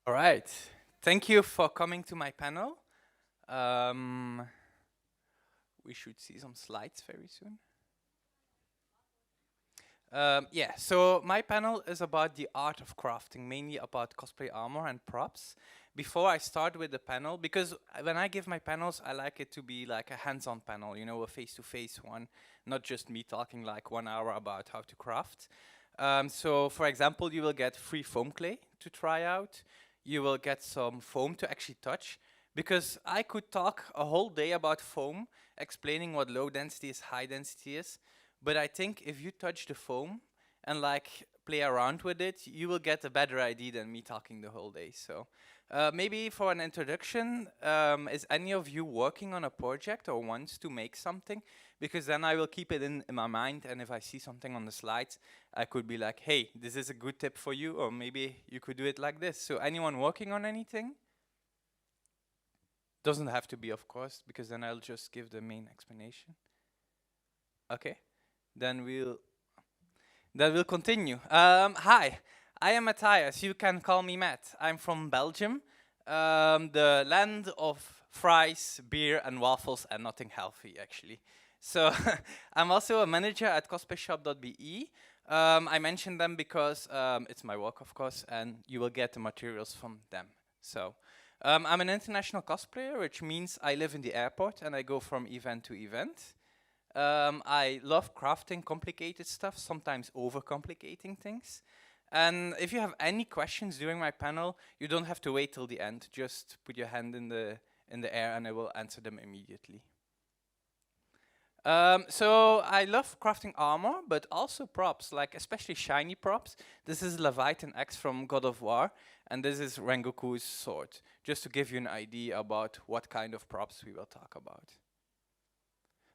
All right. Thank you for coming to my panel. Um, we should see some slides very soon. Yeah, so my panel is about the art of crafting, mainly about cosplay armor and props. Before I start with the panel, because when I give my panels, I like it to be like a hands-on panel, you know, a face-to-face one, not just me talking like 1 hour about how to craft. So for example, you will get free foam clay to try out. You will get some foam to actually touch, because I could talk a whole day about foam, explaining what low density is, high density is. But I think if you touch the foam and like play around with it, you will get a better idea than me talking the whole day. So maybe for an introduction, is any of you working on a project or wants to make something? Because then I will keep it in my mind, and if I see something on the slides, I could be like, hey, this is a good tip for you, or maybe you could do it like this. So anyone working on anything? Doesn't have to be, of course, because then I'll just give the main explanation. Okay. Then we'll continue. Hi, I am Matthias. You can call me Matt. I'm from Belgium, the land of fries, beer, and waffles, and nothing healthy, actually. So I'm also a manager at cosplayshop.be. I mention them because it's my work, of course, and you will get the materials from them. So I'm an international cosplayer, which means I live in the airport and I go from event to event. I love crafting complicated stuff, sometimes overcomplicating things. And if you have any questions during my panel, you don't have to wait till the end. Just put your hand in the air and I will answer them immediately. So I love crafting armor, but also props, like especially shiny props. This is Leviathan X from God of War, and this is Rengoku's sword, just to give you an idea about what kind of props we will talk about.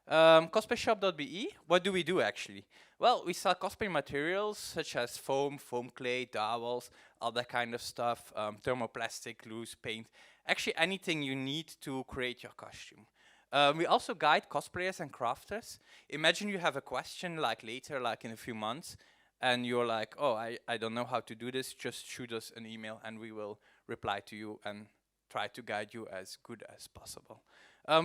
Cosplayshop.be, what do we do actually? Well, we sell cosplay materials such as foam, foam clay, dowels, all that kind of stuff, thermoplastic, loose paint, actually anything you need to create your costume. We also guide cosplayers and crafters. Imagine you have a question like later, like in a few months, and you're like, oh, I don't know how to do this, just shoot us an email and we will reply to you and try to guide you as good as possible.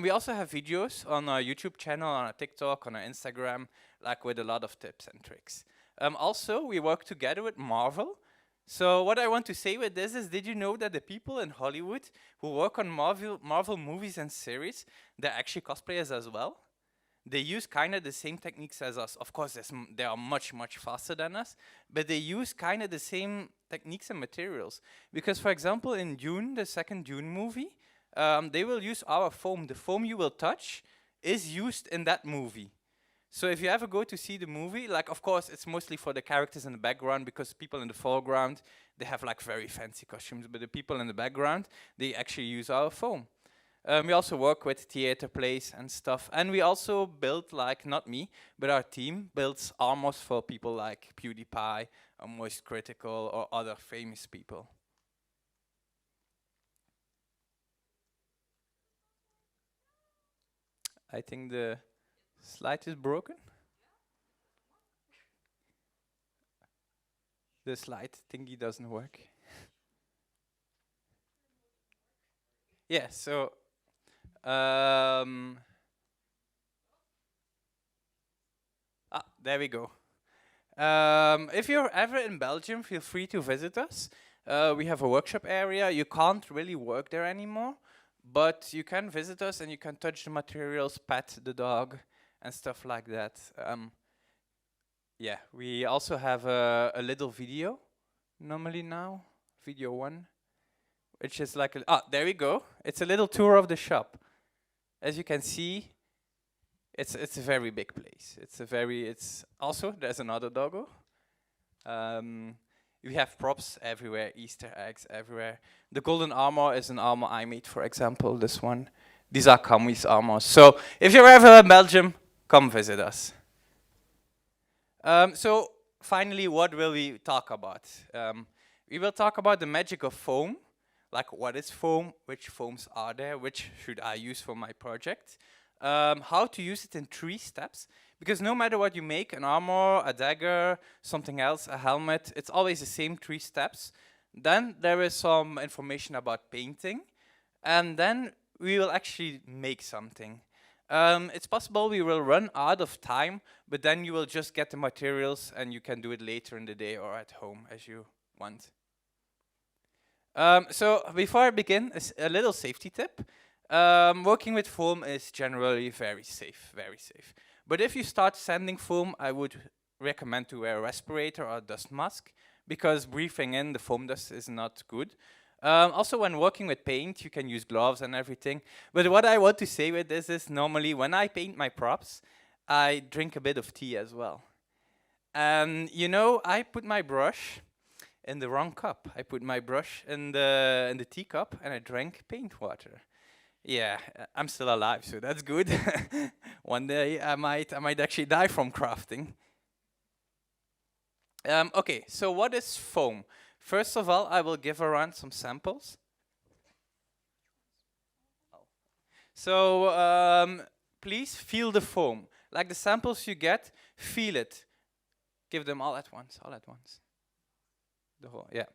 We also have videos on our YouTube channel, on our TikTok, on our Instagram, like with a lot of tips and tricks. Also, we work together with Marvel. So what I want to say with this is, did you know that the people in Hollywood who work on Marvel movies and series, they're actually cosplayers as well? They use kind of the same techniques as us. Of course, they are much, much faster than us, but they use kind of the same techniques and materials. Because, for example, in Dune, the second Dune movie, they will use our foam. The foam you will touch is used in that movie. So if you ever go to see the movie, like of course it's mostly for the characters in the background, because people in the foreground, they have like very fancy costumes, but the people in the background, they actually use our foam. We also work with theater plays and stuff, and we also build, like, not me, but our team builds armors for people like PewDiePie, or Moist Critical, or other famous people. I think the slide is broken. The slide thingy doesn't work. Yeah, so there we go. If you're ever in Belgium, feel free to visit us. We have a workshop area. You can't really work there anymore, but you can visit us and you can touch the materials, pet the dog, and stuff like that. Yeah, we also have a little video normally now, video 1, which is like, there we go. It's a little tour of the shop. As you can see, it's a very big place. It's also, there's another doggo. We have props everywhere, Easter eggs everywhere. The golden armor is an armor I made, for example, this one. These are Camus armors. So if you're ever in Belgium, come visit us. So finally, what will we talk about? We will talk about the magic of foam, like what is foam, which foams are there, which should I use for my project, how to use it in 3 steps, because no matter what you make, an armor, a dagger, something else, a helmet, it's always the same 3 steps. Then there is some information about painting, and then we will actually make something. It's possible we will run out of time, but then you will just get the materials and you can do it later in the day or at home as you want. So before I begin, a little safety tip. Working with foam is generally very safe, very safe. But if you start sanding foam, I would recommend to wear a respirator or a dust mask, because breathing in the foam dust is not good. Also, when working with paint, you can use gloves and everything. But what I want to say with this is, normally when I paint my props, I drink a bit of tea as well. And you know, I put my brush in the wrong cup. I put my brush in the teacup and I drank paint water. Yeah, I'm still alive, so that's good. One day I might actually die from crafting. Okay, so what is foam? First of all, I will give around some samples. So please feel the foam. Like the samples you get, feel it. Give them all at once, all at once. The whole, yeah.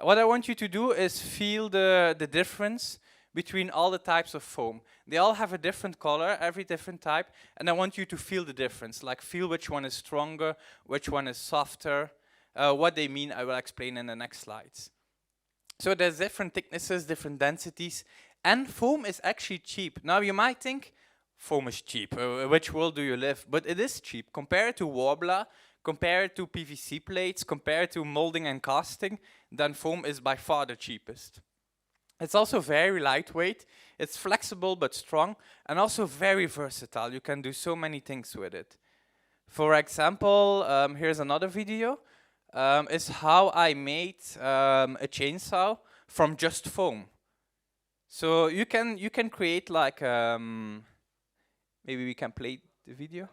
What I want you to do is feel the difference between all the types of foam. They all have a different color, every different type, and I want you to feel the difference. Like feel which one is stronger, which one is softer. What they mean, I will explain in the next slides. So there's different thicknesses, different densities, and foam is actually cheap. Now you might think, foam is cheap, which world do you live? But it is cheap. Compared to Worbla, compared to PVC plates, compared to molding and casting, then foam is by far the cheapest. It's also very lightweight, it's flexible but strong, and also very versatile. You can do so many things with it. For example, here's another video. Is how I made a chainsaw from just foam. So you can create like maybe we can play the video.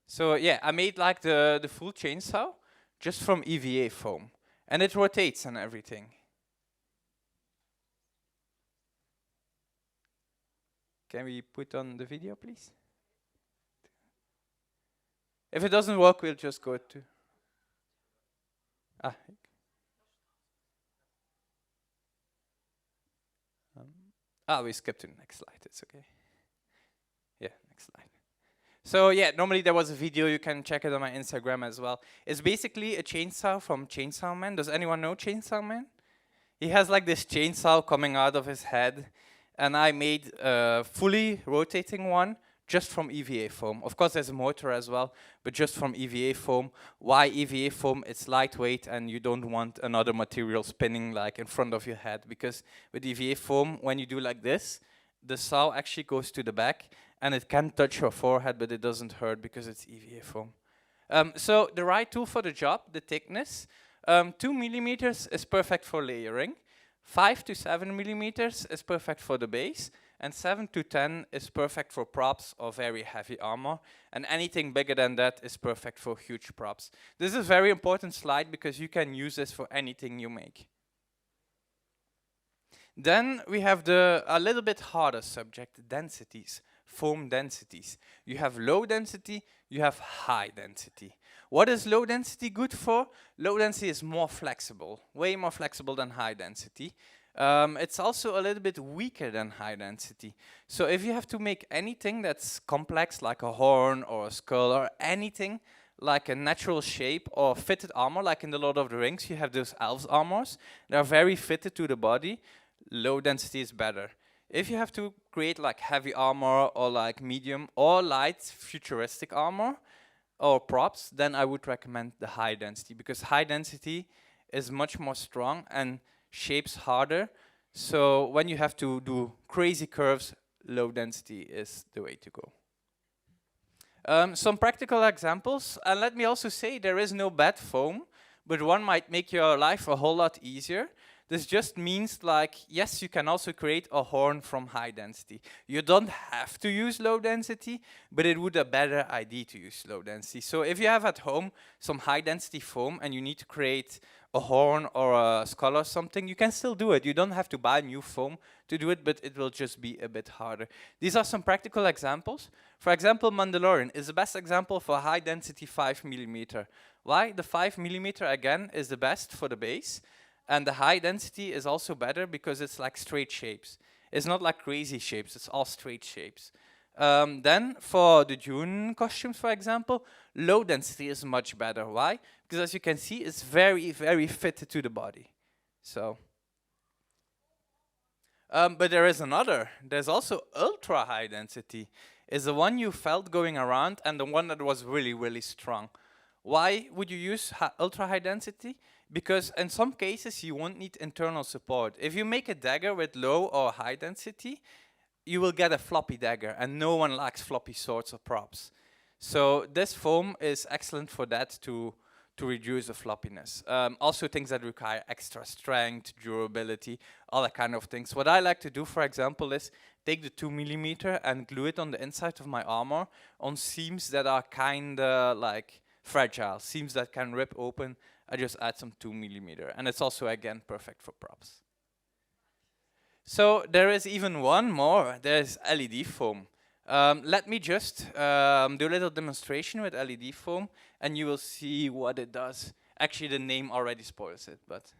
So yeah, I made like the full chainsaw just from EVA foam, and it rotates and everything. Can we put on the video, please? If it doesn't work, we'll just go to... we skipped to the next slide, it's okay. Yeah, next slide. So yeah, normally there was a video, you can check it on my Instagram as well. It's basically a chainsaw from Chainsaw Man. Does anyone know Chainsaw Man? He has like this chainsaw coming out of his head, and I made a fully rotating one just from EVA foam. Of course, there's a motor as well, but just from EVA foam. Why EVA foam? It's lightweight, and you don't want another material spinning like in front of your head, because with EVA foam, when you do like this, the saw actually goes to the back, and it can touch your forehead, but it doesn't hurt because it's EVA foam. So the right tool for the job, the thickness, 2 millimeters is perfect for layering. 5 to 7 millimeters is perfect for the base, and 7 to 10 is perfect for props or very heavy armor, and anything bigger than that is perfect for huge props. This is a very important slide because you can use this for anything you make. Then we have a little bit harder subject, densities, foam densities. You have low density, you have high density. What is low density good for? Low density is more flexible, way more flexible than high density. It's also a little bit weaker than high density. So if you have to make anything that's complex, like a horn or a skull or anything like a natural shape or fitted armor, like in the Lord of the Rings, you have those elves armors. They're very fitted to the body. Low density is better. If you have to create like heavy armor or like medium or light futuristic armor or props, then I would recommend the high density, because high density is much more strong and shapes harder. So when you have to do crazy curves, low density is the way to go. Some practical examples, and let me also say there is no bad foam, but one might make your life a whole lot easier. This just means like, yes, you can also create a horn from high density. You don't have to use low density, but it would be a better idea to use low density. So if you have at home some high density foam and you need to create a horn or a skull or something, you can still do it. You don't have to buy new foam to do it, but it will just be a bit harder. These are some practical examples. For example, Mandalorian is the best example for high density 5 mm. Why? The 5 mm again is the best for the base, and the high density is also better because it's like straight shapes. It's not like crazy shapes, it's all straight shapes. Then for the Dune costumes, for example, low density is much better. Why? Because as you can see, it's very, very fitted to the body. So, but there is another. There's also ultra high density. Is the one you felt going around and the one that was really, really strong. Why would you use ultra high density? Because in some cases you won't need internal support. If you make a dagger with low or high density, you will get a floppy dagger, and no one likes floppy swords or props. So this foam is excellent for that to reduce the floppiness. Also things that require extra strength, durability, all that kind of things. What I like to do, for example, is take the 2 mm and glue it on the inside of my armor on seams that are kinda like fragile, seams that can rip open. I just add some 2 mm, and it's also again perfect for props. So there is even one more. There's LED foam. Let me just do a little demonstration with LED foam, and you will see what it does. Actually, the name already spoils it, but.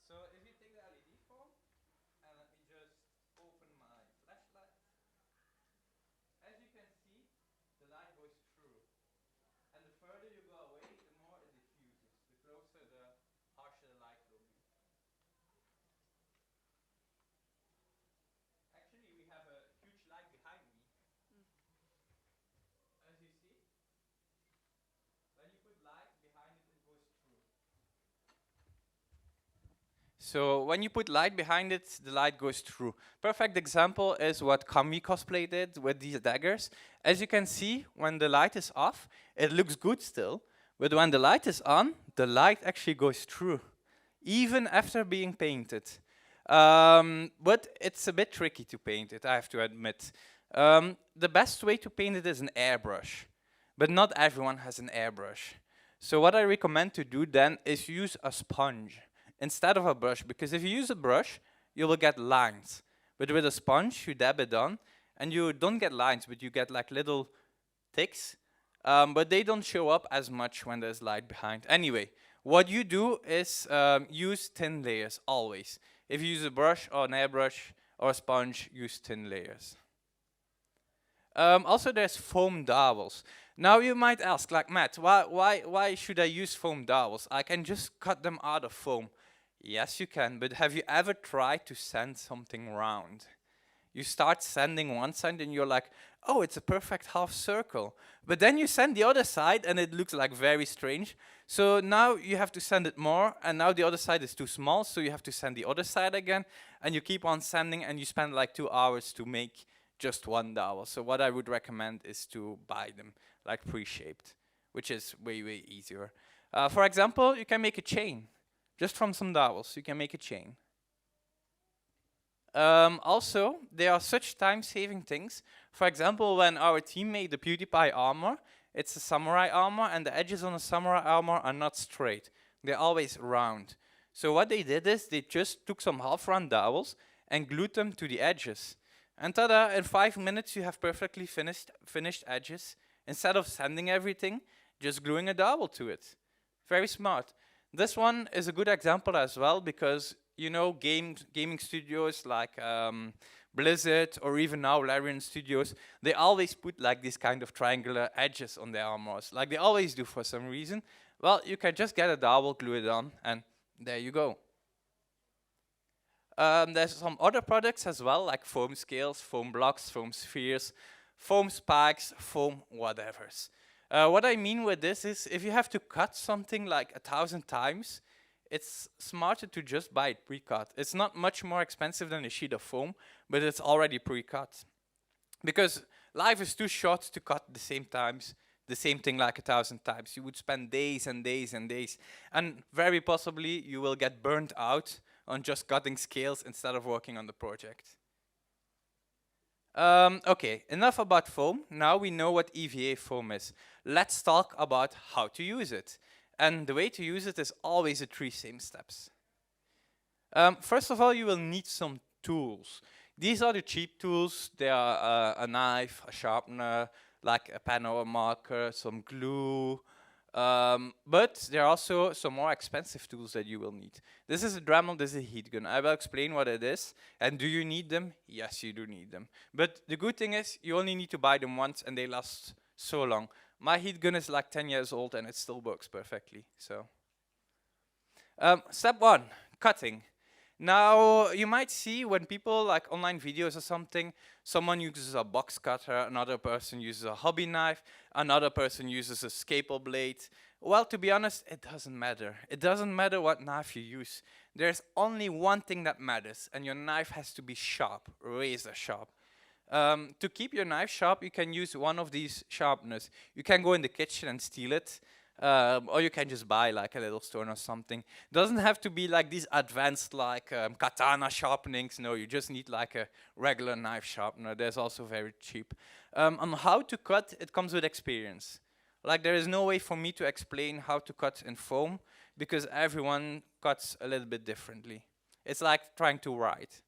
So if you take the LED foam, and let me just open my flashlight. As you can see, the light goes through. And the further you go away, the more it diffuses. The closer, the harsher the light will be. Actually, we have a huge light behind me. As you see, when you put light behind it, it goes through. So when you put light behind it, the light goes through. Perfect example is what Kami cosplay did with these daggers. As you can see, when the light is off, it looks good still. But when the light is on, the light actually goes through, even after being painted. But it's a bit tricky to paint it, I have to admit. The best way to paint it is an airbrush, but not everyone has an airbrush. So what I recommend to do then is use a sponge instead of a brush, because if you use a brush, you will get lines. But with a sponge, you dab it on, and you don't get lines, but you get like little ticks, but they don't show up as much when there's light behind. Anyway, what you do is use thin layers always. If you use a brush or an airbrush or a sponge, use thin layers. Also, there's foam dowels. Now you might ask, like, Matt, why should I use foam dowels? I can just cut them out of foam. Yes, you can, but have you ever tried to sand something round? You start sanding one side and you're like, oh, it's a perfect half circle. But then you sand the other side and it looks like very strange. So now you have to sand it more, and now the other side is too small, so you have to sand the other side again, and you keep on sanding, and you spend like 2 hours to make just one dowel. So what I would recommend is to buy them like pre-shaped, which is way, way easier. For example, you can make a chain. Just from some dowels, you can make a chain. Also, there are such time-saving things. For example, when our team made the PewDiePie armor, it's a samurai armor, and the edges on the samurai armor are not straight. They're always round. So what they did is they just took some half-round dowels and glued them to the edges. And tada, in 5 minutes you have perfectly finished edges. Instead of sanding everything, just gluing a dowel to it. Very smart. This one is a good example as well, because you know, gaming studios like Blizzard or even now Larian Studios, they always put like this kind of triangular edges on their armors, like they always do for some reason. Well, you can just get a dowel, glue it on, and there you go. There's some other products as well, like foam scales, foam blocks, foam spheres, foam spikes, foam whatevers. What I mean with this is, if you have to cut something like 1,000 times, it's smarter to just buy it pre-cut. It's not much more expensive than a sheet of foam, but it's already pre-cut. Because life is too short to cut the same thing like 1,000 times. You would spend days and days and days. And very possibly you will get burnt out on just cutting scales instead of working on the project. Okay, enough about foam. Now we know what EVA foam is. Let's talk about how to use it. And the way to use it is always the 3 same steps. First of all, you will need some tools. These are the cheap tools. They are a knife, a sharpener, like a pen or a marker, some glue. But there are also some more expensive tools that you will need. This is a Dremel, this is a heat gun. I will explain what it is. And do you need them? Yes, you do need them. But the good thing is, you only need to buy them once and they last so long. My heat gun is like 10 years old and it still works perfectly. So, step 1, cutting. Now, you might see when people like online videos or something, someone uses a box cutter, another person uses a hobby knife, another person uses a scalpel blade. Well, to be honest, it doesn't matter. It doesn't matter what knife you use. There's only one thing that matters, and your knife has to be sharp, razor sharp. To keep your knife sharp, you can use one of these sharpeners. You can go in the kitchen and steal it. Or you can just buy like a little stone or something. Doesn't have to be like these advanced like katana sharpenings. No, you just need like a regular knife sharpener. There's also very cheap. On how to cut, it comes with experience. Like there is no way for me to explain how to cut in foam because everyone cuts a little bit differently. It's like trying to write.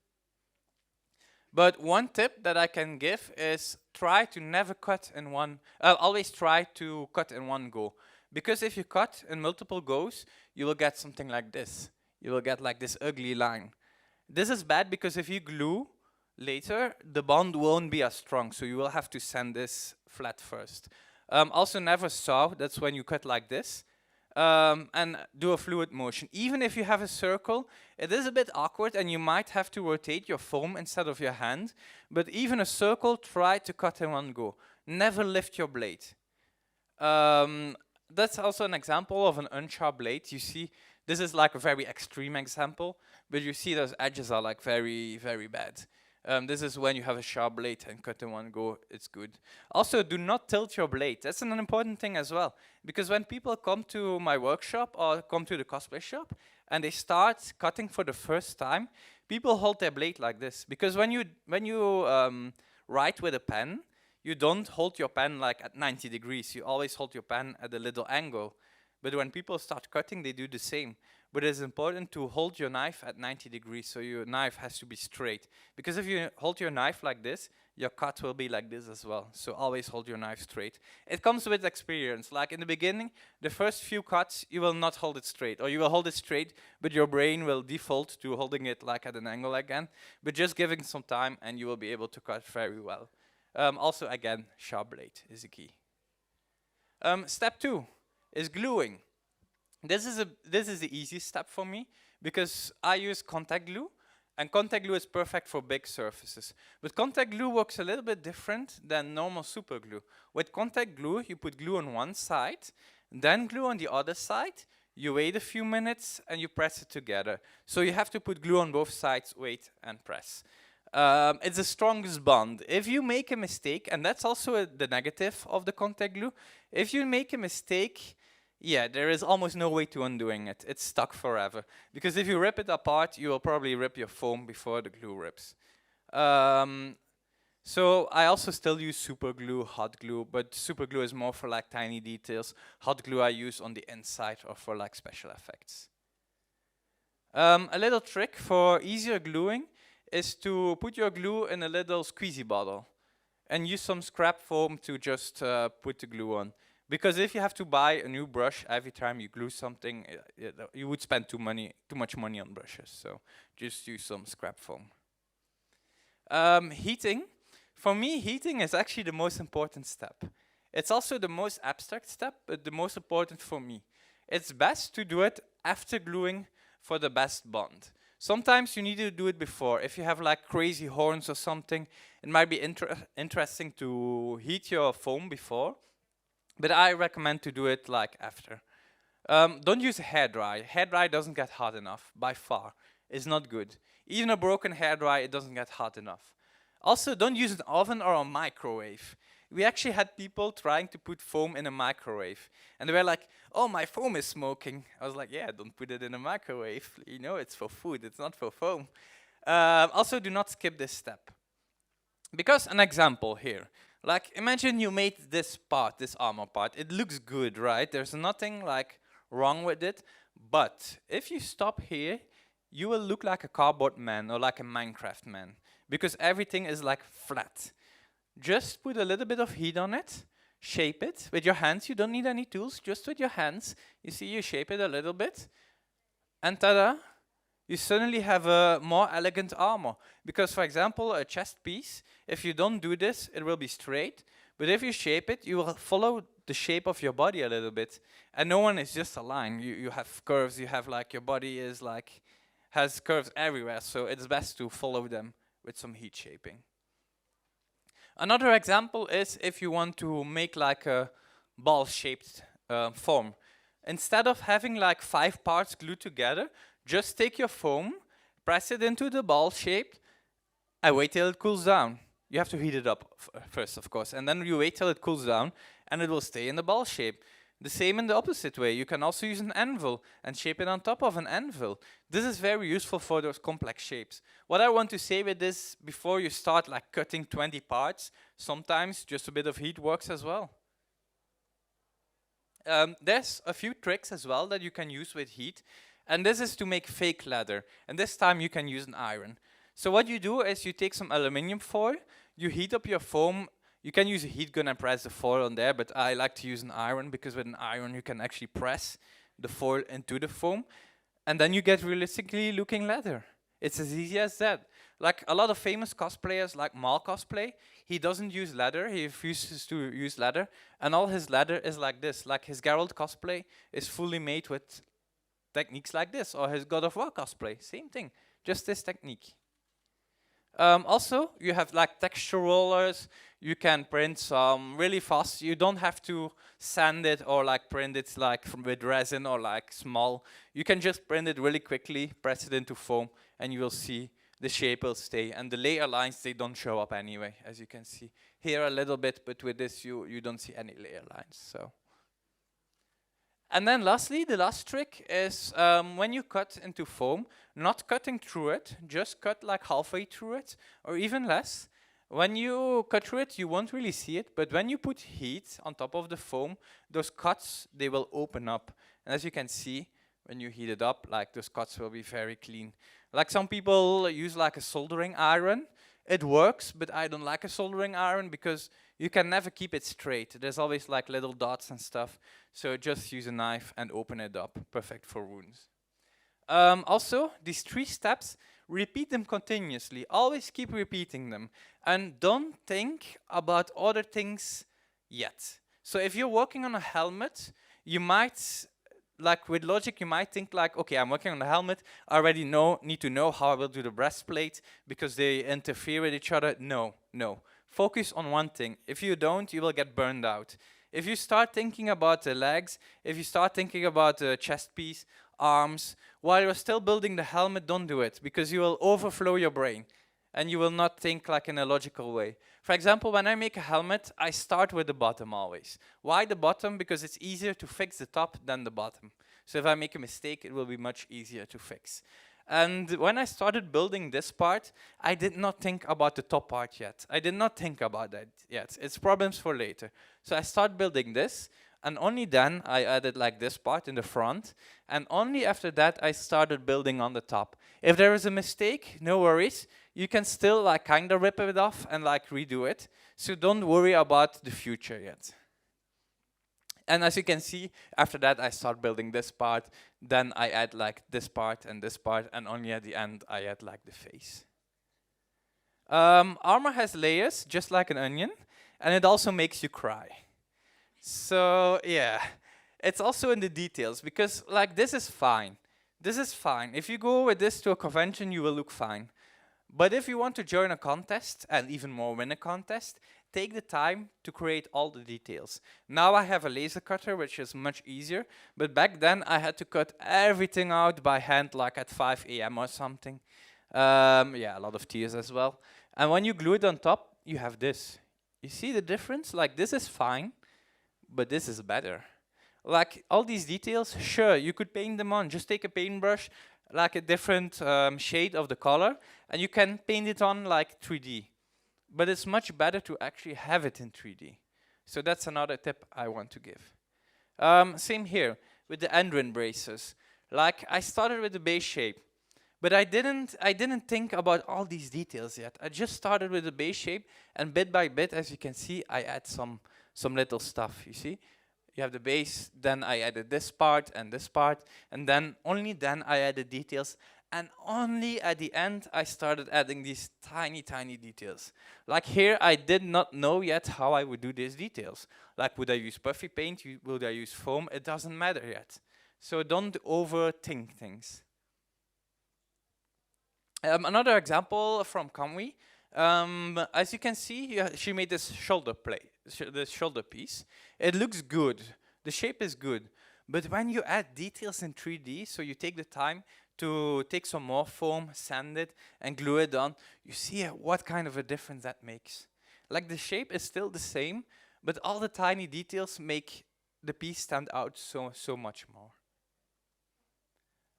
But one tip that I can give is try to never cut in one, always try to cut in one go. Because if you cut in multiple goes, you will get something like this. You will get like this ugly line. This is bad because if you glue later, the bond won't be as strong, so you will have to sand this flat first. Also never saw, that's when you cut like this. And do a fluid motion. Even if you have a circle, it is a bit awkward and you might have to rotate your foam instead of your hand. But even a circle, try to cut in one go. Never lift your blade. That's also an example of an unsharp blade. You see, this is like a very extreme example, but you see those edges are like very, very bad. This is when you have a sharp blade and cut in one go, it's good. Also, do not tilt your blade. That's an important thing as well. Because when people come to my workshop or come to the cosplay shop and they start cutting for the first time, people hold their blade like this. Because when you write with a pen, you don't hold your pen like at 90 degrees. You always hold your pen at a little angle. But when people start cutting, they do the same. But it's important to hold your knife at 90 degrees, so your knife has to be straight. Because if you hold your knife like this, your cut will be like this as well. So always hold your knife straight. It comes with experience. Like in the beginning, the first few cuts, you will not hold it straight. Or you will hold it straight, but your brain will default to holding it like at an angle again. But just giving some time, and you will be able to cut very well. Also, again, sharp blade is the key. Step 2 is gluing. This is the easiest step for me because I use contact glue, and contact glue is perfect for big surfaces. But contact glue works a little bit different than normal super glue. With contact glue, you put glue on one side, then glue on the other side, you wait a few minutes, and you press it together. So you have to put glue on both sides, wait, and press. It's the strongest bond. If you make a mistake, and that's also the negative of the contact glue, if you make a mistake, yeah, there is almost no way to undoing it. It's stuck forever. Because if you rip it apart, you will probably rip your foam before the glue rips. So I also still use super glue, hot glue, but super glue is more for like tiny details. Hot glue I use on the inside or for like special effects. A little trick for easier gluing is to put your glue in a little squeezy bottle and use some scrap foam to just put the glue on. Because if you have to buy a new brush every time you glue something, you would spend too much money on brushes. So just use some scrap foam. Heating. For me, heating is actually the most important step. It's also the most abstract step, but the most important for me. It's best to do it after gluing for the best bond. Sometimes you need to do it before. If you have like crazy horns or something, it might be interesting to heat your foam before. But I recommend to do it like after. Don't use a hairdryer. Hairdryer doesn't get hot enough, by far. It's not good. Even a broken hairdryer, it doesn't get hot enough. Also, don't use an oven or a microwave. We actually had people trying to put foam in a microwave. And they were like, oh, my foam is smoking. I was like, yeah, don't put it in a microwave. You know, it's for food, it's not for foam. Also, do not skip this step. Because an example here. Like, imagine you made this part, this armor part. It looks good, right? There's nothing like wrong with it. But if you stop here, you will look like a cardboard man or like a Minecraft man, because everything is like flat. Just put a little bit of heat on it, shape it with your hands. You don't need any tools, just with your hands. You see, you shape it a little bit, and tada, you suddenly have a more elegant armor. Because, for example, a chest piece, if you don't do this, it will be straight. But if you shape it, you will follow the shape of your body a little bit. And no one is just a line. You have curves, you have like, your body is like, has curves everywhere. So it's best to follow them with some heat shaping. Another example is if you want to make like a ball-shaped form. Instead of having like 5 parts glued together, just take your foam, press it into the ball shape, and wait till it cools down. You have to heat it up first, of course, and then you wait till it cools down, and it will stay in the ball shape. The same in the opposite way. You can also use an anvil and shape it on top of an anvil. This is very useful for those complex shapes. What I want to say with this, before you start like cutting 20 parts, sometimes just a bit of heat works as well. There's a few tricks as well that you can use with heat, and this is to make fake leather, and this time you can use an iron. So what you do is you take some aluminium foil, you heat up your foam. You can use a heat gun and press the foil on there, but I like to use an iron, because with an iron you can actually press the foil into the foam, and then you get realistically looking leather. It's as easy as that. Like a lot of famous cosplayers, like Mal cosplay, he doesn't use leather, he refuses to use leather, and all his leather is like this. Like his Geralt cosplay is fully made with techniques like this, or his God of War cosplay, same thing, just this technique. Also, you have like texture rollers. You can print some really fast. You don't have to sand it or like print it like with resin or like small. You can just print it really quickly, press it into foam, and you will see the shape will stay. And the layer lines, they don't show up anyway, as you can see. Here a little bit, but with this you don't see any layer lines. So. And then lastly, the last trick is when you cut into foam, not cutting through it, just cut like halfway through it, or even less. When you cut through it, you won't really see it, but when you put heat on top of the foam, those cuts, they will open up. And as you can see, when you heat it up, like those cuts will be very clean. Like some people use like a soldering iron. It works, but I don't like a soldering iron because you can never keep it straight. There's always like little dots and stuff. So just use a knife and open it up. Perfect for wounds. Also, these 3 steps, repeat them continuously. Always keep repeating them. And don't think about other things yet. So if you're working on a helmet, you might, like with logic, you might think like, okay, I'm working on the helmet. I already need to know how I will do the breastplate because they interfere with each other. No. Focus on one thing. If you don't, you will get burned out. If you start thinking about the legs, if you start thinking about the chest piece, arms, while you're still building the helmet, don't do it, because you will overflow your brain and you will not think like in a logical way. For example, when I make a helmet, I start with the bottom always. Why the bottom? Because it's easier to fix the top than the bottom. So if I make a mistake, it will be much easier to fix. And when I started building this part, I did not think about the top part yet. I did not think about that yet. It's problems for later. So I started building this, and only then I added like this part in the front, and only after that I started building on the top. If there is a mistake, no worries. You can still like kind of rip it off and like redo it. So don't worry about the future yet. And as you can see, after that I start building this part, then I add like this part, and only at the end I add like the face. Armor has layers, just like an onion, and it also makes you cry. So yeah, it's also in the details, because like this is fine. This is fine. If you go with this to a convention, you will look fine. But if you want to join a contest, and even more win a contest, take the time to create all the details. Now I have a laser cutter, which is much easier, but back then I had to cut everything out by hand, like at 5 AM or something. Yeah, a lot of tears as well. And when you glue it on top, you have this. You see the difference? Like this is fine, but this is better. Like all these details, sure, you could paint them on. Just take a paintbrush, like a different shade of the color, and you can paint it on like 3D. But it's much better to actually have it in 3D. So that's another tip I want to give. Same here. with the end rim braces. Like I started with the base shape, but I didn't think about all these details yet. I just started with the base shape, and bit by bit, as you can see, I add some little stuff. You see, you have the base, then I added this part, and then only then I added details, and only at the end I started adding these tiny details. Like here, I did not know yet how I would do these details. Like, would I use puffy paint? Would I use foam? It doesn't matter yet. So don't overthink things. Another example from Kamui. As you can see, she made this shoulder plate, this shoulder piece. It looks good. The shape is good. But when you add details in 3D, so you take the time to take some more foam, sand it, and glue it on, you see what kind of a difference that makes. Like, the shape is still the same, but all the tiny details make the piece stand out so much more.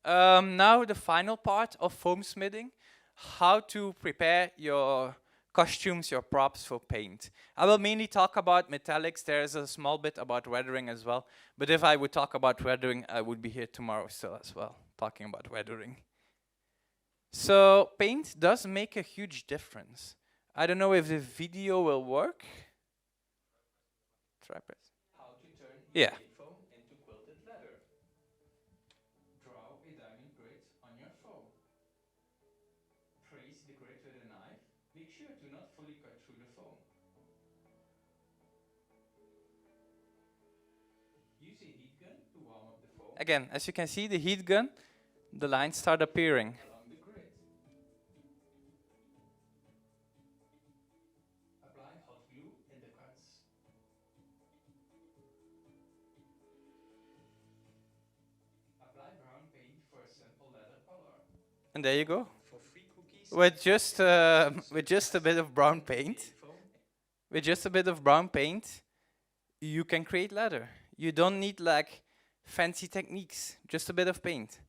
Now the final part of foam smithing, how to prepare your costumes, your props for paint. I will mainly talk about metallics. There's a small bit about weathering as well. But if I would talk about weathering, I would be here tomorrow still as well, talking about weathering. So paint does make a huge difference. I don't know if the video will work. Try press. How to turn foam into quilted leather. Draw a diamond grid on your foam. Trace the grid with a knife. Make sure to not fully cut through the foam. Use a heat gun to warm up the foam. Again, as you can see, the heat gun, the lines start appearing along the grid. Apply hot glue in the cuts. Apply brown paint for a simple leather color. And there you go. For free cookies. With just a bit of brown paint. With just a bit of brown paint, you can create leather. You don't need like fancy techniques, just a bit of paint.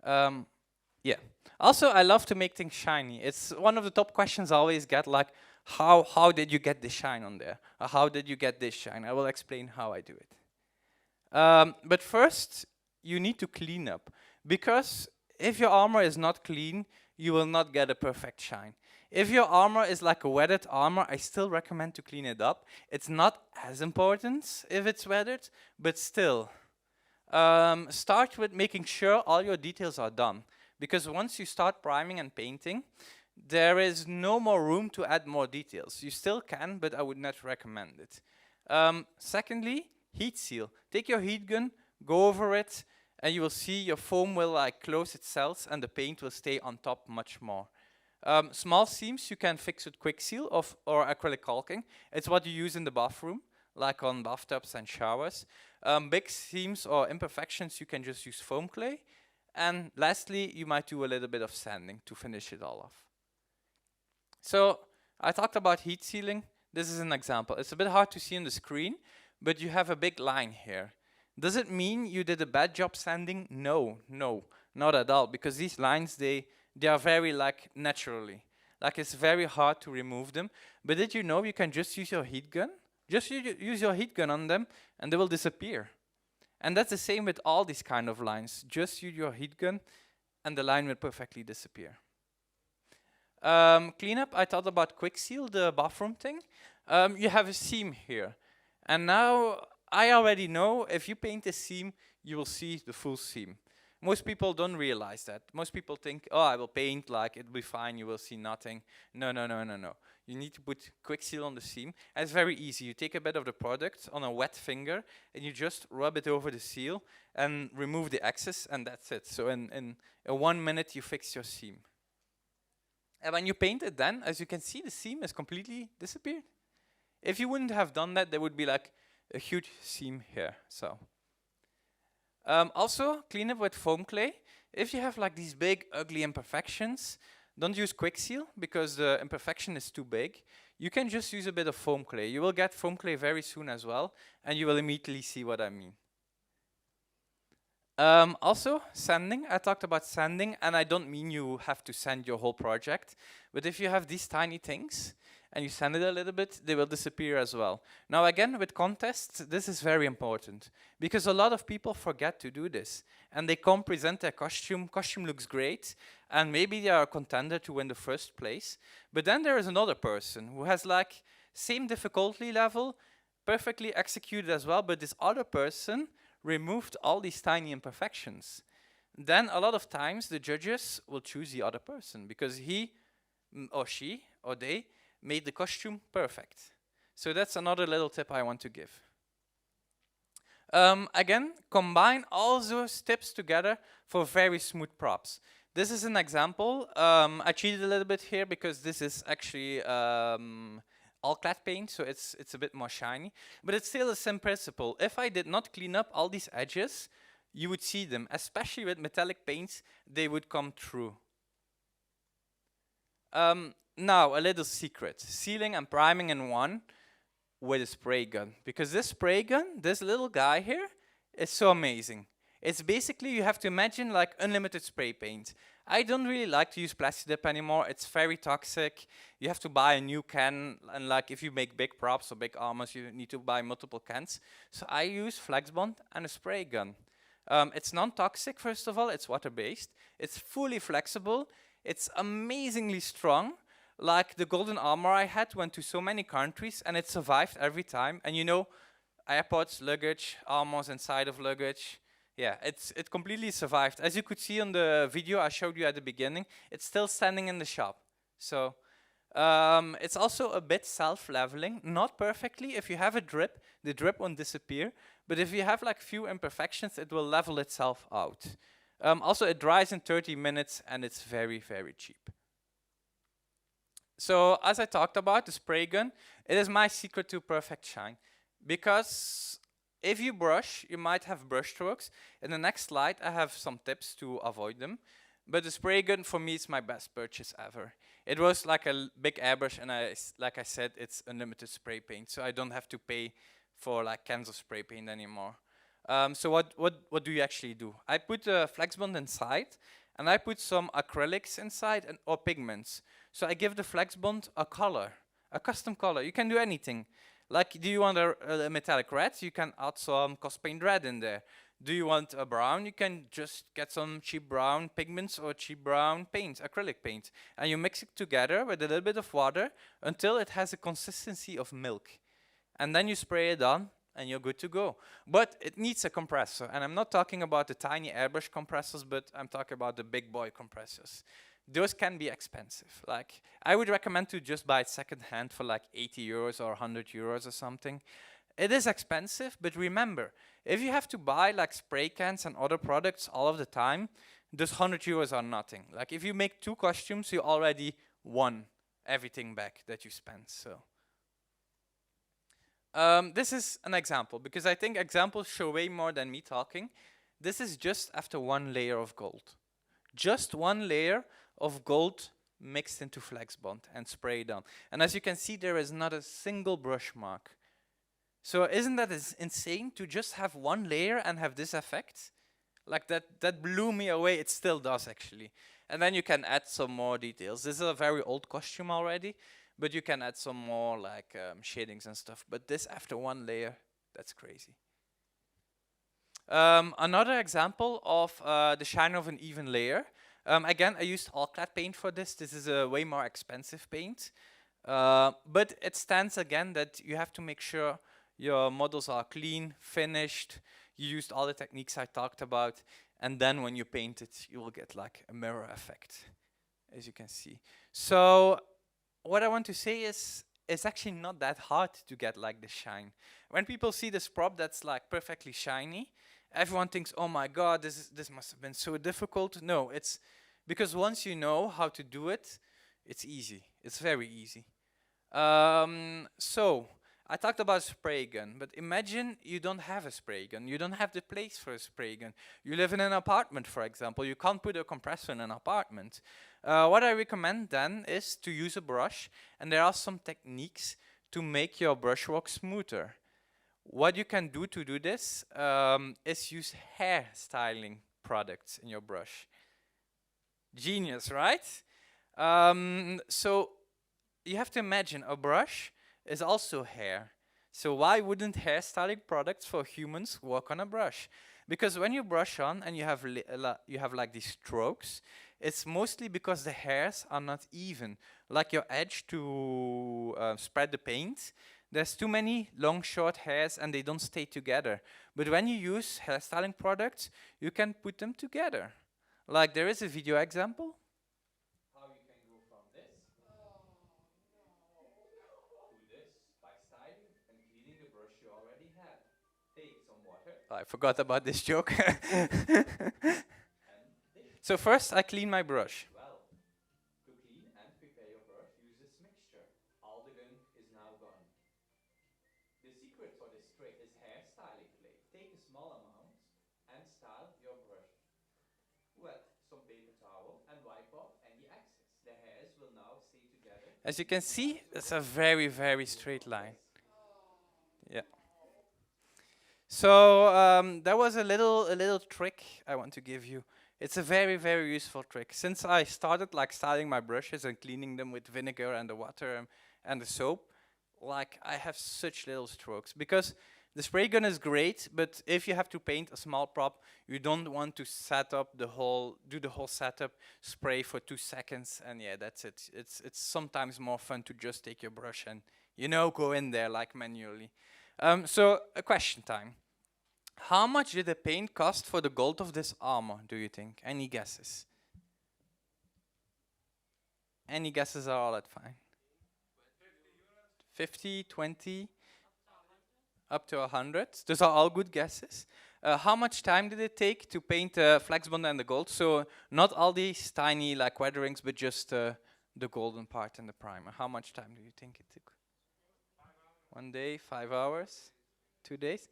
Yeah. Also, I love to make things shiny. It's one of the top questions I always get, like, how did you get the shine on there? Or how did you get this shine? I will explain how I do it. But first, you need to clean up. Because if your armor is not clean, you will not get a perfect shine. If your armor is like a weathered armor, I still recommend to clean it up. It's not as important if it's weathered, but still. Start with making sure all your details are done. Because once you start priming and painting, there is no more room to add more details. You still can, but I would not recommend it. Secondly, heat seal. Take your heat gun, go over it, and you will see your foam will like close itself and the paint will stay on top much more. Small seams you can fix with quick seal or acrylic caulking. It's what you use in the bathroom, like on bathtubs and showers. Big seams or imperfections you can just use foam clay. And lastly, you might do a little bit of sanding to finish it all off. So I talked about heat sealing. This is an example. It's a bit hard to see on the screen, but you have a big line here. Does it mean you did a bad job sanding? No, not at all, because these lines, they are very like naturally. Like, it's very hard to remove them. But did you know you can just use your heat gun? Just use your heat gun on them and they will disappear. And that's the same with all these kind of lines. Just use your heat gun and the line will perfectly disappear. Cleanup, I thought about quick seal, the bathroom thing. You have a seam here. And now I already know if you paint a seam, you will see the full seam. Most people don't realize that. Most people think, oh, I will paint, like, it'll be fine, you will see nothing. No. You need to put quick seal on the seam. And it's very easy. You take a bit of the product on a wet finger, and you just rub it over the seal, and remove the excess, and that's it. So in 1 minute, you fix your seam. And when you paint it then, as you can see, the seam has completely disappeared. If you wouldn't have done that, there would be like a huge seam here, so. Also, clean up with foam clay. If you have like these big, ugly imperfections, don't use quick seal because the imperfection is too big. You can just use a bit of foam clay. You will get foam clay very soon as well, and you will immediately see what I mean. Also, sanding. I talked about sanding, and I don't mean you have to sand your whole project, but if you have these tiny things, and you sand it a little bit, they will disappear as well. Now again, with contests, this is very important because a lot of people forget to do this and they come present their costume looks great, and maybe they are a contender to win the first place, but then there is another person who has like same difficulty level, perfectly executed as well, but this other person removed all these tiny imperfections. Then a lot of times the judges will choose the other person because he or she or they made the costume perfect. So that's another little tip I want to give. Again, combine all those tips together for very smooth props. This is an example. I cheated a little bit here because this is actually all clad paint, so it's a bit more shiny. But it's still the same principle. If I did not clean up all these edges, you would see them, especially with metallic paints, they would come through. Now, a little secret. Sealing and priming in one with a spray gun. Because this spray gun, this little guy here, is so amazing. It's basically, you have to imagine like unlimited spray paint. I don't really like to use plastic dip anymore. It's very toxic. You have to buy a new can, and like if you make big props or big armors, you need to buy multiple cans. So I use Flex Bond and a spray gun. It's non-toxic, first of all. It's water-based. It's fully flexible. It's amazingly strong. Like the golden armor I had went to so many countries, and it survived every time. And you know, airports, luggage, armors inside of luggage. Yeah, it completely survived. As you could see on the video I showed you at the beginning, it's still standing in the shop. So it's also a bit self-leveling, not perfectly. If you have a drip, the drip won't disappear. But if you have like few imperfections, it will level itself out. Also, it dries in 30 minutes and it's very, very cheap. So as I talked about, the spray gun, it is my secret to perfect shine. Because if you brush, you might have brush strokes. In the next slide, I have some tips to avoid them. But the spray gun, for me, is my best purchase ever. It was like a big airbrush, and like I said, it's unlimited spray paint. So I don't have to pay for like cans of spray paint anymore. So what do you actually do? I put a Flex Bond inside, and I put some acrylics inside or pigments. So I give the Flex Bond a color, a custom color. You can do anything. Like, do you want a metallic red? You can add some Cos Paint red in there. Do you want a brown? You can just get some cheap brown pigments or cheap brown paint, acrylic paint. And you mix it together with a little bit of water until it has a consistency of milk. And then you spray it on and you're good to go. But it needs a compressor. And I'm not talking about the tiny airbrush compressors, but I'm talking about the big boy compressors. Those can be expensive. Like, I would recommend to just buy it secondhand for like 80 euros or 100 euros or something. It is expensive, but remember, if you have to buy like spray cans and other products all of the time, those 100 euros are nothing. Like, if you make 2 costumes, you already won everything back that you spent. So this is an example, because I think examples show way more than me talking. This is just after 1 layer of gold. Just 1 layer of gold mixed into Flex Bond and sprayed on. And as you can see, there is not a single brush mark. So isn't that insane to just have 1 layer and have this effect? Like that blew me away. It still does, actually. And then you can add some more details. This is a very old costume already, but you can add some more like shadings and stuff. But this after 1 layer, that's crazy. Another example of the shine of an even layer. Again, I used all clad paint for this. This is a way more expensive paint. But it stands again that you have to make sure your models are clean, finished. You used all the techniques I talked about. And then when you paint it, you will get like a mirror effect, as you can see. So what I want to say is, it's actually not that hard to get like the shine. When people see this prop that's like perfectly shiny, everyone thinks, oh my God, this must have been so difficult. No, it's because once you know how to do it, it's easy. It's very easy. So I talked about spray gun, but imagine you don't have a spray gun. You don't have the place for a spray gun. You live in an apartment, for example. You can't put a compressor in an apartment. What I recommend then is to use a brush, and there are some techniques to make your brushwork smoother. What you can do to do this is use hair styling products in your brush. Genius, right? So you have to imagine a brush is also hair. So why wouldn't hairstyling products for humans work on a brush? Because when you brush on and you have you have like these strokes, it's mostly because the hairs are not even. Like your edge to spread the paint, there's too many long short hairs and they don't stay together. But when you use hairstyling products, you can put them together. Like there is a video example. How you can go from this to this by styling and cleaning the brush you already had. Take some water. I forgot about this joke. So first I clean my brush. Well, to clean and prepare your brush, use this mixture. All the gunk is now gone. The secret for this trick is hair styling clay. Take a small amount and style your brush. Wet some paper towel and wipe off any excess. The hairs will now stay together. As you can see, it's a very, very straight line. Yeah. So that was a little trick I want to give you. It's a very, very useful trick. Since I started like styling my brushes and cleaning them with vinegar and the water and the soap, like I have such little strokes. Because the spray gun is great, but if you have to paint a small prop, you don't want to set up the whole, do the whole setup, spray for 2 seconds, and yeah, that's it. It's sometimes more fun to just take your brush and, you know, go in there like manually. So a question time. How much did the paint cost for the gold of this armor, do you think? Any guesses? Any guesses are all that fine. 50, 20, up to 100. Those are all good guesses. How much time did it take to paint the flex bond and the gold? So not all these tiny like weatherings, but just the golden part and the primer. How much time do you think it took? 1 day, 5 hours, 2 days?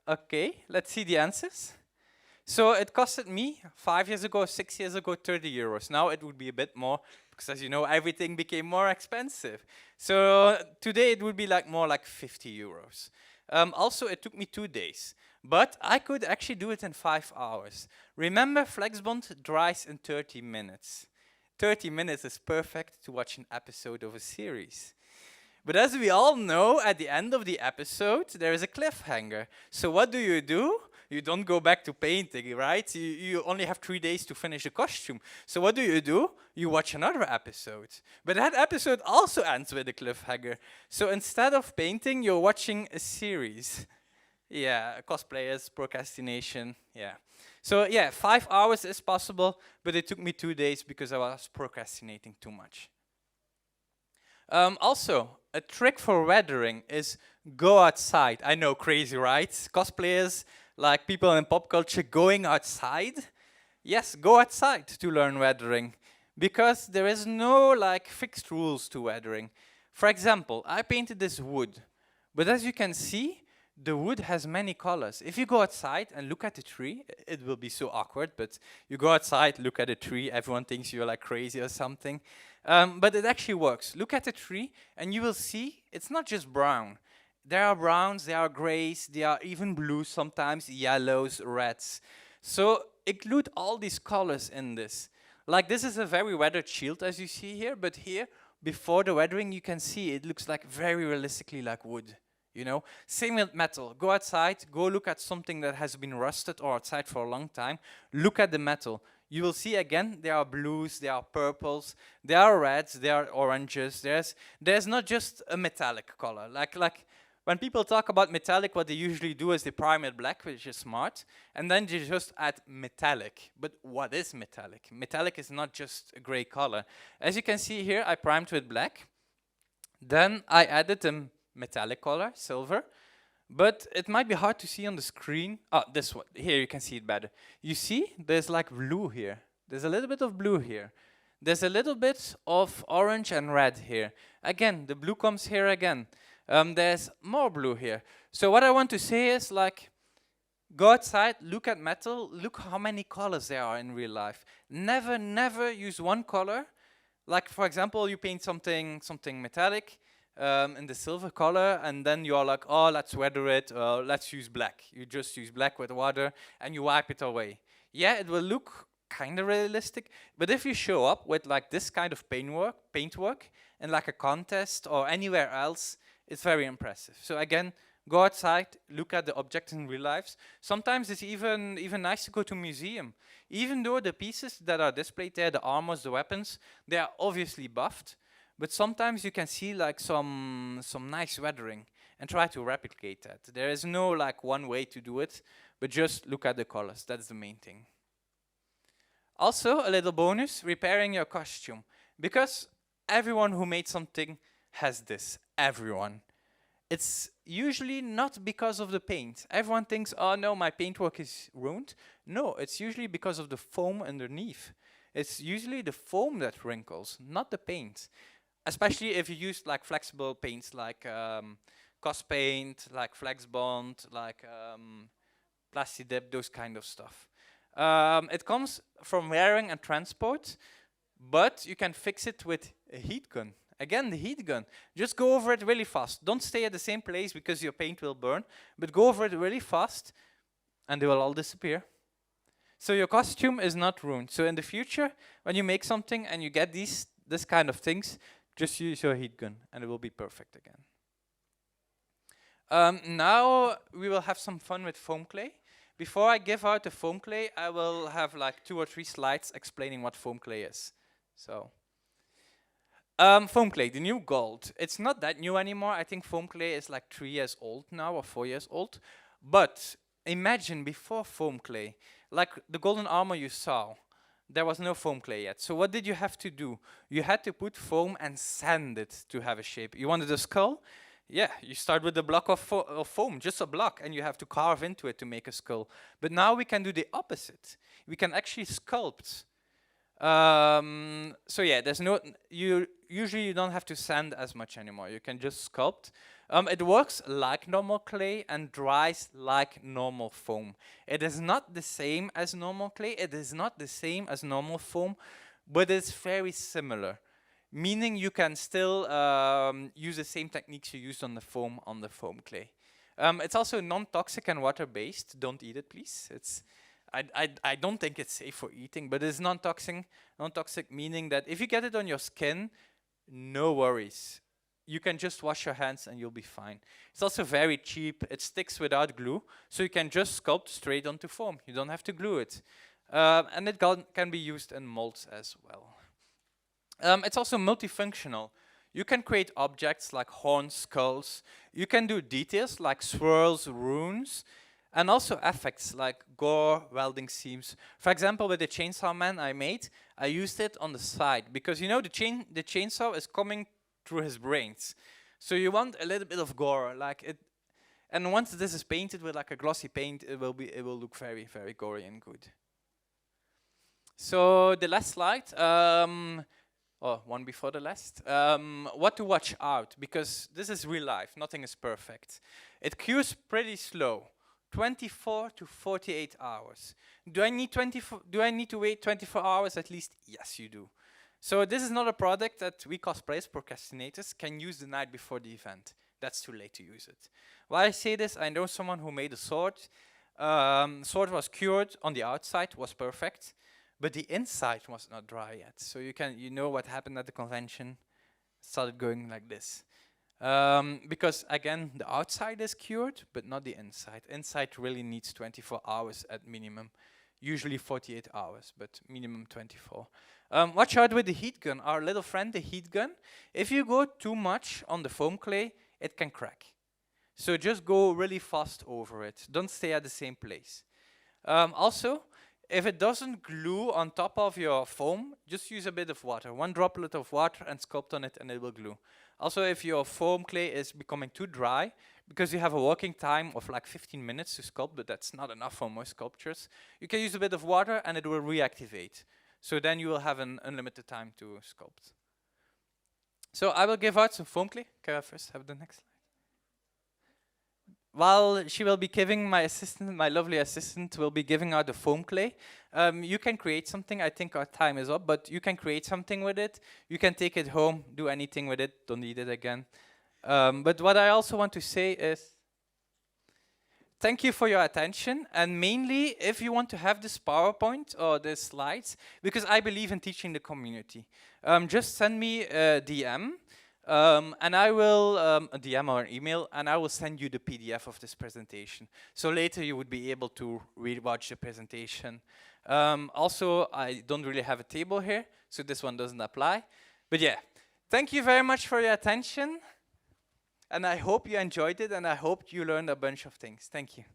Okay, let's see the answers. So it costed me 5 years ago, 6 years ago, 30 euros. Now it would be a bit more because, as you know, everything became more expensive. So today it would be like more like 50 euros. Also, it took me 2 days, but I could actually do it in 5 hours. Remember, FlexBond dries in 30 minutes. 30 minutes is perfect to watch an episode of a series. But as we all know, at the end of the episode, there is a cliffhanger. So what do? You don't go back to painting, right? You only have 3 days to finish a costume. So what do? You watch another episode. But that episode also ends with a cliffhanger. So instead of painting, you're watching a series. Yeah, cosplayers, procrastination, yeah. So yeah, 5 hours is possible, but it took me 2 days because I was procrastinating too much. Also, a trick for weathering is go outside. I know, crazy, right? Cosplayers, like people in pop culture, going outside. Yes, go outside to learn weathering, because there is no like fixed rules to weathering. For example, I painted this wood, but as you can see, the wood has many colors. If you go outside and look at the tree, it will be so awkward, but you go outside, look at the tree, everyone thinks you're like crazy or something. But it actually works. Look at the tree and you will see it's not just brown. There are browns, there are grays, there are even blues sometimes, yellows, reds. So include all these colors in this. Like this is a very weathered shield as you see here, but here, before the weathering, you can see it looks like very realistically like wood. You know, same with metal. Go outside, go look at something that has been rusted or outside for a long time. Look at the metal. You will see again, there are blues, there are purples, there are reds, there are oranges. There's not just a metallic color. Like when people talk about metallic, what they usually do is they prime it black, which is smart, and then they just add metallic. But what is metallic? Metallic is not just a gray color. As you can see here, I primed with black. Then I added a metallic color, silver, but it might be hard to see on the screen. Oh, this one, here you can see it better. You see, there's like blue here. There's a little bit of blue here. There's a little bit of orange and red here. Again, the blue comes here again. There's more blue here. So what I want to say is like, go outside, look at metal, look how many colors there are in real life. Never use one color. Like for example, you paint something metallic, in the silver color, and then you're like, oh, let's weather it, let's use black. You just use black with water and you wipe it away. Yeah, it will look kind of realistic. But if you show up with like this kind of paint work in like a contest or anywhere else, it's very impressive. So again, go outside, look at the objects in real lives. Sometimes it's even nice to go to a museum. Even though the pieces that are displayed there, the armors, the weapons, they are obviously buffed, but sometimes you can see like some nice weathering and try to replicate that. There is no like one way to do it, but just look at the colors. That's the main thing. Also, a little bonus, repairing your costume. Because everyone who made something has this. Everyone. It's usually not because of the paint. Everyone thinks, oh no, my paintwork is ruined. No, it's usually because of the foam underneath. It's usually the foam that wrinkles, not the paint. Especially if you use like flexible paints like Cos Paint, like Flex Bond, like Plastidip, those kind of stuff. It comes from wearing and transport, but you can fix it with a heat gun. Again, the heat gun. Just go over it really fast. Don't stay at the same place because your paint will burn, but go over it really fast and they will all disappear. So your costume is not ruined. So in the future, when you make something and you get this kind of things, just use your heat gun and it will be perfect again. Now we will have some fun with foam clay. Before I give out the foam clay, I will have like 2 or 3 slides explaining what foam clay is. So, foam clay, the new gold. It's not that new anymore. I think foam clay is like 3 years old now or 4 years old. But imagine before foam clay, like the golden armor you saw, there was no foam clay yet. So what did you have to do? You had to put foam and sand it to have a shape. You wanted a skull? Yeah, you start with a block of foam, just a block, and you have to carve into it to make a skull. But now we can do the opposite. We can actually sculpt. So yeah, there's no, usually you don't have to sand as much anymore. You can just sculpt. It works like normal clay and dries like normal foam. It is not the same as normal clay. It is not the same as normal foam, but it's very similar. Meaning you can still use the same techniques you used on the foam clay. It's also non-toxic and water-based. Don't eat it, please. I don't think it's safe for eating, but it's non-toxic. Non-toxic meaning that if you get it on your skin, no worries. You can just wash your hands and you'll be fine. It's also very cheap. It sticks without glue, so you can just sculpt straight onto foam. You don't have to glue it. And it can be used in molds as well. It's also multifunctional. You can create objects like horns, skulls. You can do details like swirls, runes, and also effects like gore, welding seams. For example, with the chainsaw man I made, I used it on the side because you know the chainsaw is coming through his brains. So you want a little bit of gore, like it. And once this is painted with like a glossy paint, it will look very, very gory and good. So the last slide. One before the last. What to watch out, because this is real life, nothing is perfect. It cures pretty slow, 24 to 48 hours. Do I need to wait 24 hours at least? Yes, you do. So this is not a product that we cosplayers, procrastinators, can use the night before the event. That's too late to use it. Why I say this, I know someone who made a sword. Sword was cured on the outside, was perfect. But the inside was not dry yet. So you know what happened at the convention? It started going like this. Because again, the outside is cured, but not the inside. Inside really needs 24 hours at minimum. Usually 48 hours, but minimum 24. Watch out with the heat gun. Our little friend, the heat gun. If you go too much on the foam clay, it can crack. So just go really fast over it. Don't stay at the same place. Also, if it doesn't glue on top of your foam, just use a bit of water. 1 droplet of water and sculpt on it and it will glue. Also, if your foam clay is becoming too dry, because you have a working time of like 15 minutes to sculpt, but that's not enough for most sculptures, you can use a bit of water and it will reactivate. So then you will have an unlimited time to sculpt. So I will give out some foam clay. Can I first have the next slide? While she will be giving my lovely assistant will be giving out the foam clay, you can create something. I think our time is up, but you can create something with it. You can take it home, do anything with it, don't need it again. But what I also want to say is, thank you for your attention. And mainly, if you want to have this PowerPoint or the slides, because I believe in teaching the community, just send me a DM, and I will, a DM or an email, and I will send you the PDF of this presentation. So later you would be able to rewatch the presentation. Also, I don't really have a table here, so this one doesn't apply. But yeah, thank you very much for your attention. And I hope you enjoyed it, and I hope you learned a bunch of things. Thank you.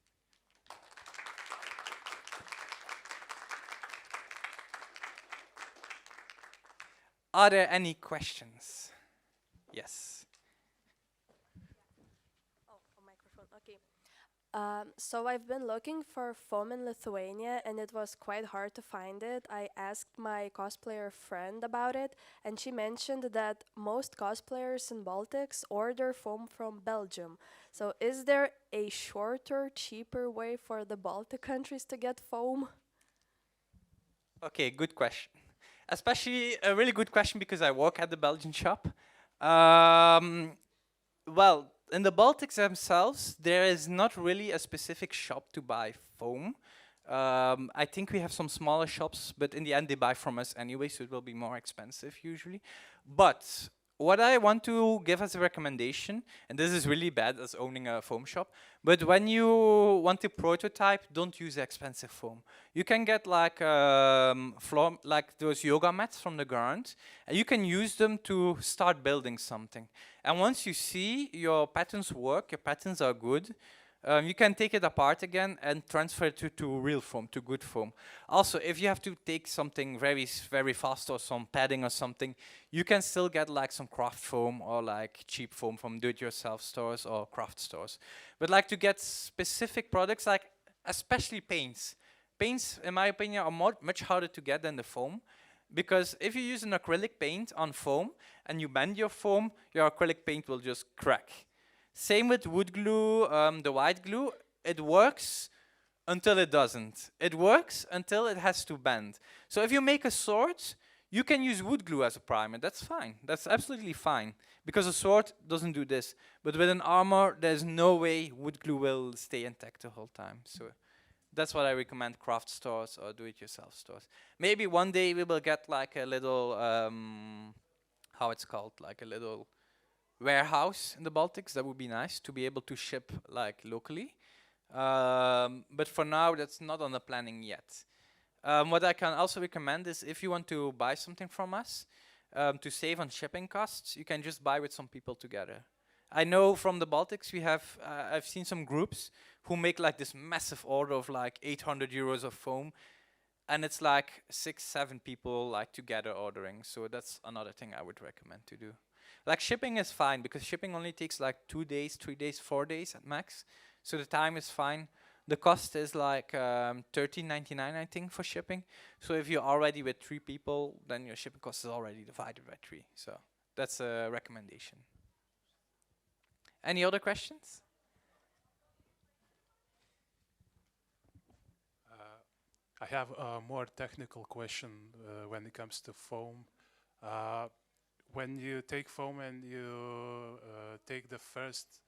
Are there any questions? Yes. Oh, a microphone. Okay. So I've been looking for foam in Lithuania, and it was quite hard to find it. I asked my cosplayer friend about it, and she mentioned that most cosplayers in Baltics order foam from Belgium. So is there a shorter, cheaper way for the Baltic countries to get foam? Okay, good question. Especially a really good question because I work at the Belgian shop. Well, in the Baltics themselves, there is not really a specific shop to buy foam. I think we have some smaller shops, but in the end they buy from us anyway, so it will be more expensive usually. But what I want to give as a recommendation, and this is really bad as owning a foam shop, but when you want to prototype, don't use expensive foam. You can get like floor, like those yoga mats from the ground, and you can use them to start building something. And once you see your patterns work, your patterns are good, you can take it apart again and transfer it to real foam, to good foam. Also, if you have to take something very fast or some padding or something, you can still get like some craft foam or like cheap foam from do-it-yourself stores or craft stores. But like to get specific products, like especially paints. Paints, in my opinion, are much harder to get than the foam. Because if you use an acrylic paint on foam and you bend your foam, your acrylic paint will just crack. Same with wood glue, the white glue. It works until it doesn't. It works until it has to bend. So if you make a sword, you can use wood glue as a primer. That's fine. That's absolutely fine. Because a sword doesn't do this. But with an armor, there's no way wood glue will stay intact the whole time. So that's what I recommend craft stores or do-it-yourself stores. Maybe one day we will get like a little, how it's called, like a little warehouse in the Baltics. That would be nice to be able to ship like locally. But for now, that's not on the planning yet. What I can also recommend is if you want to buy something from us, to save on shipping costs, you can just buy with some people together. I know from the Baltics we have, I've seen some groups who make like this massive order of like 800 euros of foam, and it's like 6-7 people like together ordering. So that's another thing I would recommend to do. Like shipping is fine because shipping only takes like 2 days, 3 days, 4 days at max. So the time is fine. The cost is like $13.99 I think for shipping. So if you're already with 3 people, then your shipping cost is already divided by 3. So that's a recommendation. Any other questions? I have a more technical question when it comes to foam. When you take foam and you take the first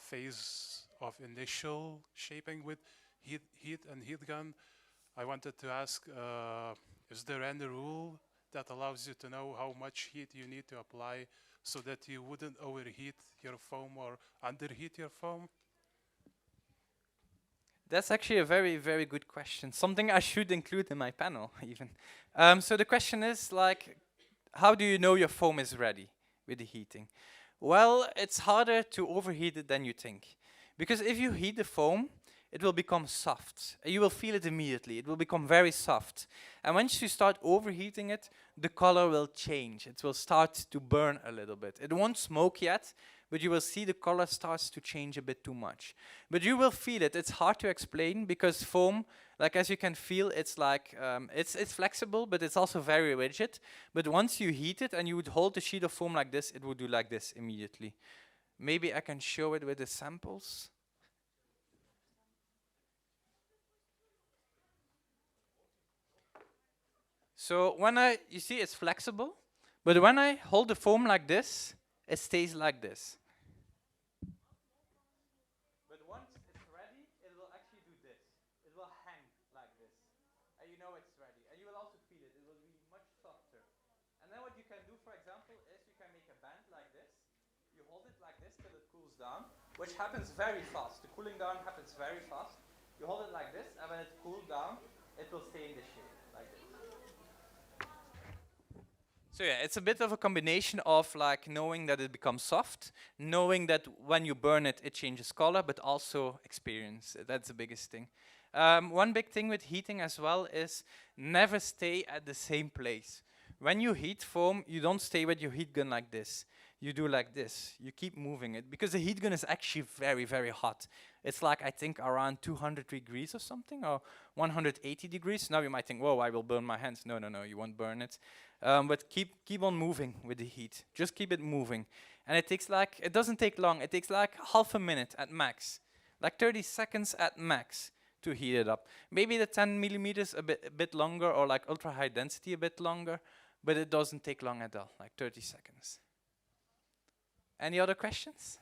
phase of initial shaping with heat and heat gun, I wanted to ask, is there any rule that allows you to know how much heat you need to apply so that you wouldn't overheat your foam or underheat your foam? That's actually a very good question. Something I should include in my panel even. So the question is like, how do you know your foam is ready with the heating? Well, it's harder to overheat it than you think. Because if you heat the foam, it will become soft. You will feel it immediately. It will become very soft. And once you start overheating it, the color will change. It will start to burn a little bit. It won't smoke yet, but you will see the color starts to change a bit too much. But you will feel it. It's hard to explain because foam, like as you can feel, it's like, it's flexible, but it's also very rigid. But once you heat it and you would hold the sheet of foam like this, it would do like this immediately. Maybe I can show it with the samples. So when you see it's flexible, but when I hold the foam like this, it stays like this. But once it's ready, which happens very fast. The cooling down happens very fast. You hold it like this, and when it cools down, it will stay in the shape, like this. So yeah, it's a bit of a combination of like knowing that it becomes soft, knowing that when you burn it, it changes color, but also experience. That's the biggest thing. One big thing with heating as well is never stay at the same place. When you heat foam, you don't stay with your heat gun like this. You do like this. You keep moving it because the heat gun is actually very, very hot. It's like, I think, around 200 degrees or something, or 180 degrees. Now you might think, whoa, I will burn my hands. No, no, no, you won't burn it. But keep on moving with the heat. Just keep it moving. And it doesn't take long. It takes like half a minute at max. Like 30 seconds at max to heat it up. Maybe the 10 millimeters a bit longer, or like ultra high density a bit longer, but it doesn't take long at all, like 30 seconds. Any other questions?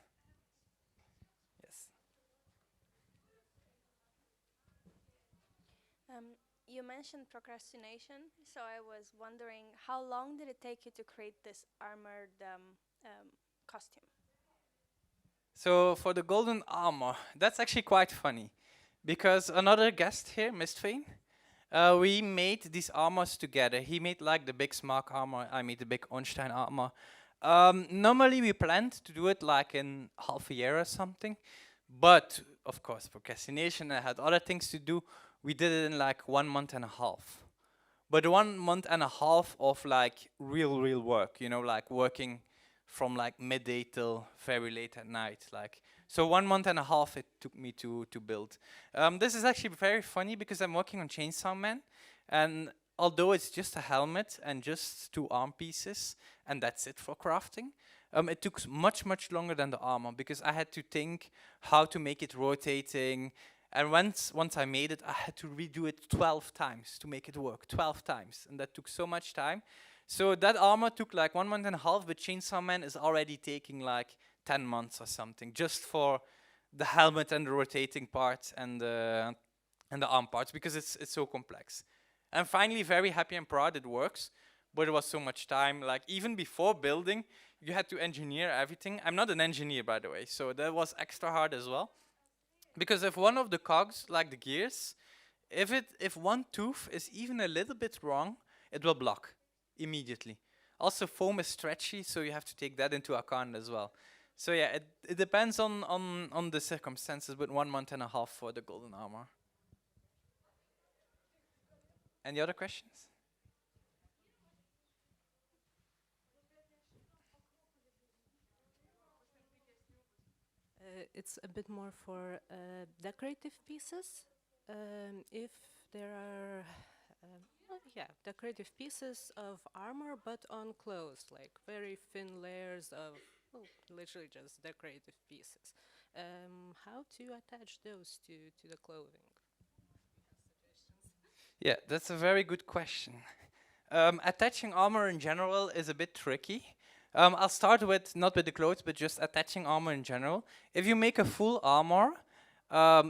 Yes. You mentioned procrastination, so I was wondering how long did it take you to create this armored costume? So for the golden armor, that's actually quite funny, because another guest here, Mistfane, we made these armors together. He made like the big Smark armor, I made the big Ornstein armor. Normally we planned to do it like in half a year or something, but of course procrastination, I had other things to do. We did it in like 1 month and a half. But 1 month and a half of like real work, you know, like working from like midday till very late at night. Like, so 1 month and a half it took me to build. This is actually very funny because I'm working on Chainsaw Man, and although it's just a helmet and just 2 arm pieces, and that's it for crafting, it took much longer than the armor because I had to think how to make it rotating. And once I made it, I had to redo it 12 times to make it work, 12 times. And that took so much time. So that armor took like 1 month and a half, but Chainsaw Man is already taking like 10 months or something, just for the helmet and the rotating parts and the arm parts, because it's so complex. I'm finally very happy and proud it works, but it was so much time. Like even before building, you had to engineer everything. I'm not an engineer, by the way, so that was extra hard as well. Because if one of the cogs, like the gears, if one tooth is even a little bit wrong, it will block immediately. Also, foam is stretchy, so you have to take that into account as well. So yeah, it depends on the circumstances, but 1 month and a half for the golden armor. Any other questions? It's a bit more for decorative pieces. If there are, decorative pieces of armor, but on clothes, like very thin layers of, literally just decorative pieces. How to attach those to the clothing? Yeah, that's a very good question. Attaching armor in general is a bit tricky. I'll start with, not with the clothes, but just attaching armor in general. If you make a full armor,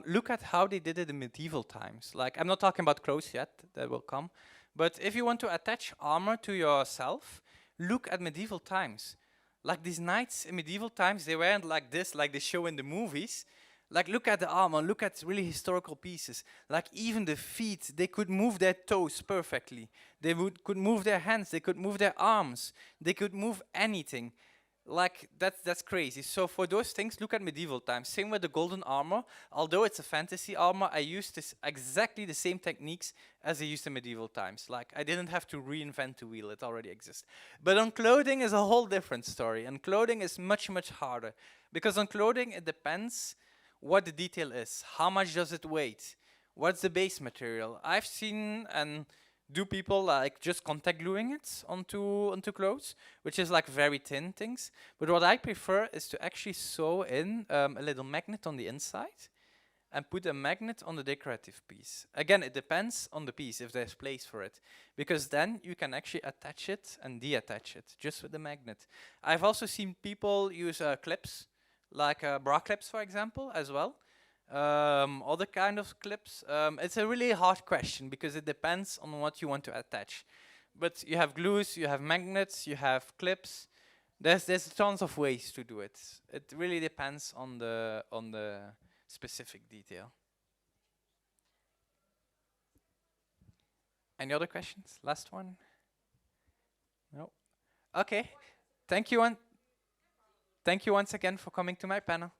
look at how they did it in medieval times. Like, I'm not talking about clothes yet, that will come. But if you want to attach armor to yourself, look at medieval times. Like these knights in medieval times, they weren't like this, like they show in the movies. Like, look at the armor, look at really historical pieces. Like, even the feet, they could move their toes perfectly. They could move their hands, they could move their arms. They could move anything. Like, that's crazy. So for those things, look at medieval times. Same with the golden armor. Although it's a fantasy armor, I used exactly the same techniques as I used in medieval times. Like, I didn't have to reinvent the wheel, it already exists. But on clothing is a whole different story. And clothing is much harder. Because on clothing, it depends what the detail is. How much does it weigh? What's the base material? I've seen and do people like just contact gluing it onto clothes, which is like very thin things. But what I prefer is to actually sew in a little magnet on the inside and put a magnet on the decorative piece. Again, it depends on the piece if there's place for it, because then you can actually attach it and detach it just with the magnet. I've also seen people use clips, like bra clips, for example, as well. Other kind of clips. It's a really hard question because it depends on what you want to attach. But you have glues, you have magnets, you have clips. There's tons of ways to do it. It really depends on the specific detail. Any other questions? Last one? No. Okay. Thank you once again for coming to my panel.